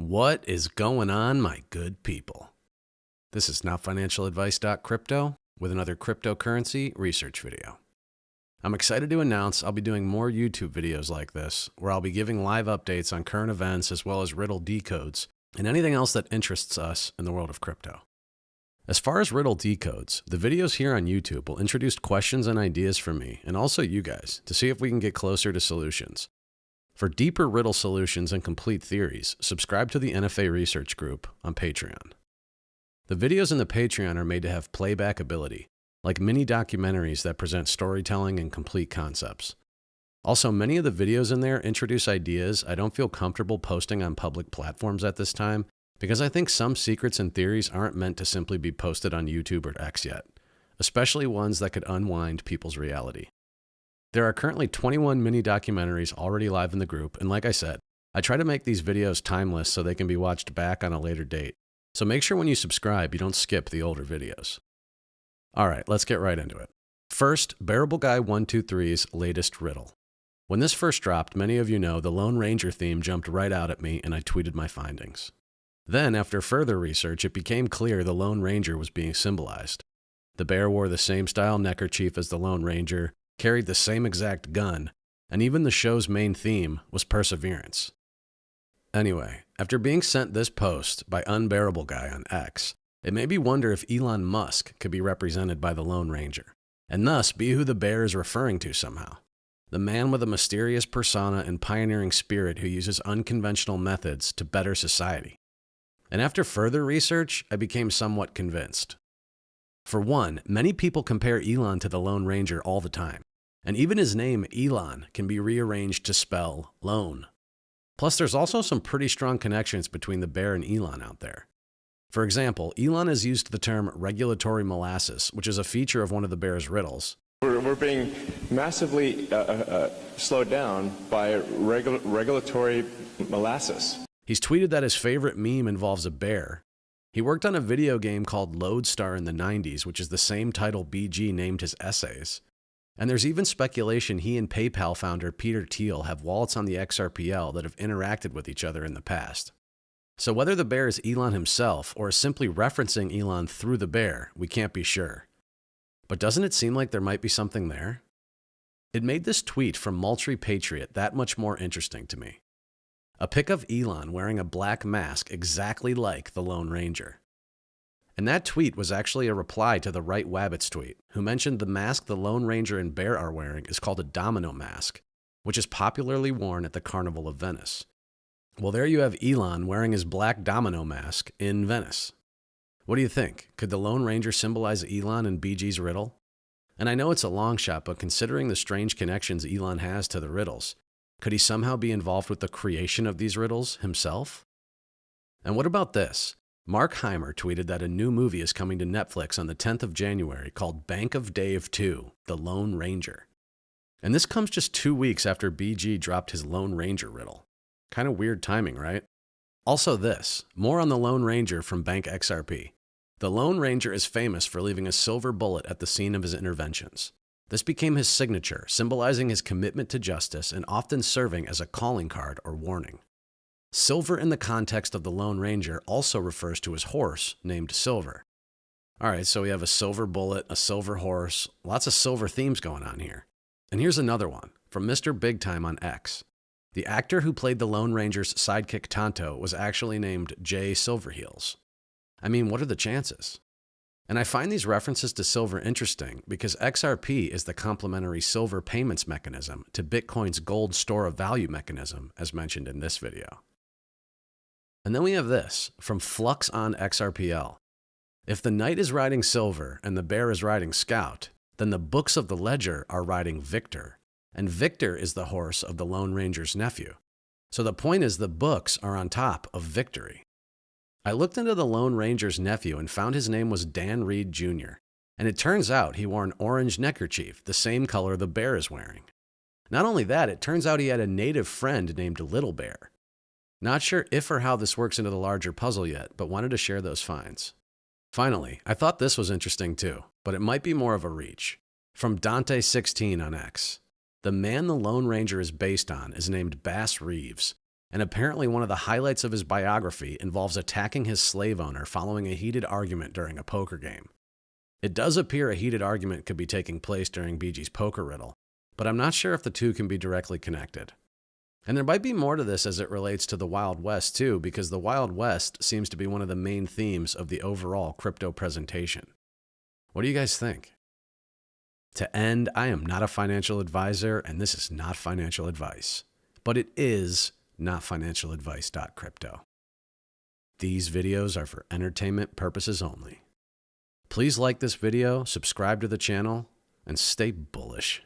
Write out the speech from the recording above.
What is going on, my good people? This is NotFinancialAdvise.Crypto with another cryptocurrency research video. I'm excited to announce I'll be doing more YouTube videos like this, where I'll be giving live updates on current events as well as riddle decodes and anything else that interests us in the world of crypto. As far as riddle decodes, the videos here on YouTube will introduce questions and ideas from me and also you guys to see if we can get closer to solutions. For deeper riddle solutions and complete theories, subscribe to the NFA Research Group on Patreon. The videos in the Patreon are made to have playback ability, like mini documentaries that present storytelling and complete concepts. Also, many of the videos in there introduce ideas I don't feel comfortable posting on public platforms at this time because I think some secrets and theories aren't meant to simply be posted on YouTube or X yet, especially ones that could unwind people's reality. There are currently 21 mini documentaries already live in the group, and like I said, I try to make these videos timeless so they can be watched back on a later date. So make sure when you subscribe, you don't skip the older videos. All right, let's get right into it. First, Bearableguy123's latest riddle. When this first dropped, many of you know the Lone Ranger theme jumped right out at me and I tweeted my findings. Then, after further research, it became clear the Lone Ranger was being symbolized. The bear wore the same style neckerchief as the Lone Ranger, carried the same exact gun, and even the show's main theme was perseverance. Anyway, after being sent this post by Unbearable Guy on X, it made me wonder if Elon Musk could be represented by the Lone Ranger, and thus be who the bear is referring to somehow. The man with a mysterious persona and pioneering spirit who uses unconventional methods to better society. And after further research, I became somewhat convinced. For one, many people compare Elon to the Lone Ranger all the time, and even his name, Elon, can be rearranged to spell lone. Plus, there's also some pretty strong connections between the bear and Elon out there. For example, Elon has used the term regulatory molasses, which is a feature of one of the bear's riddles. We're being massively slowed down by regulatory molasses. He's tweeted that his favorite meme involves a bear. He worked on a video game called Lodestar in the 90s, which is the same title BG named his essays. And there's even speculation he and PayPal founder Peter Thiel have wallets on the XRPL that have interacted with each other in the past. So whether the bear is Elon himself or is simply referencing Elon through the bear, we can't be sure. But doesn't it seem like there might be something there? It made this tweet from Moultrie Patriot that much more interesting to me. A pic of Elon wearing a black mask exactly like the Lone Ranger. And that tweet was actually a reply to the Right Wabbits tweet, who mentioned the mask the Lone Ranger and bear are wearing is called a domino mask, which is popularly worn at the Carnival of Venice. Well, there you have Elon wearing his black domino mask in Venice. What do you think? Could the Lone Ranger symbolize Elon in BG's riddle? And I know it's a long shot, but considering the strange connections Elon has to the riddles, could he somehow be involved with the creation of these riddles himself? And what about this? Mark Heimer tweeted that a new movie is coming to Netflix on the 10th of January called Bank of Dave 2, The Lone Ranger. And this comes just 2 weeks after BG dropped his Lone Ranger riddle. Kind of weird timing, right? Also this, more on the Lone Ranger from Bank XRP. The Lone Ranger is famous for leaving a silver bullet at the scene of his interventions. This became his signature, symbolizing his commitment to justice and often serving as a calling card or warning. Silver in the context of the Lone Ranger also refers to his horse, named Silver. All right, so we have a silver bullet, a silver horse, lots of silver themes going on here. And here's another one, from Mr. Big Time on X. The actor who played the Lone Ranger's sidekick Tonto was actually named Jay Silverheels. I mean, what are the chances? And I find these references to silver interesting because XRP is the complementary silver payments mechanism to Bitcoin's gold store of value mechanism, as mentioned in this video. And then we have this, from Flux on XRPL. If the knight is riding silver and the bear is riding scout, then the books of the ledger are riding Victor, and Victor is the horse of the Lone Ranger's nephew. So the point is the books are on top of victory. I looked into the Lone Ranger's nephew and found his name was Dan Reed Jr., and it turns out he wore an orange neckerchief, the same color the bear is wearing. Not only that, it turns out he had a native friend named Little Bear. Not sure if or how this works into the larger puzzle yet, but wanted to share those finds. Finally, I thought this was interesting too, but it might be more of a reach. From Dante16 on X. The man the Lone Ranger is based on is named Bass Reeves, And apparently one of the highlights of his biography involves attacking his slave owner following a heated argument during a poker game. It does appear a heated argument could be taking place during BG's poker riddle, but I'm not sure if the two can be directly connected. And there might be more to this as it relates to the Wild West too, because the Wild West seems to be one of the main themes of the overall crypto presentation. What do you guys think? To end, I am not a financial advisor, and this is not financial advice, but it is NotFinancialAdvise.Crypto. These videos are for entertainment purposes only. Please like this video, subscribe to the channel, and stay bullish.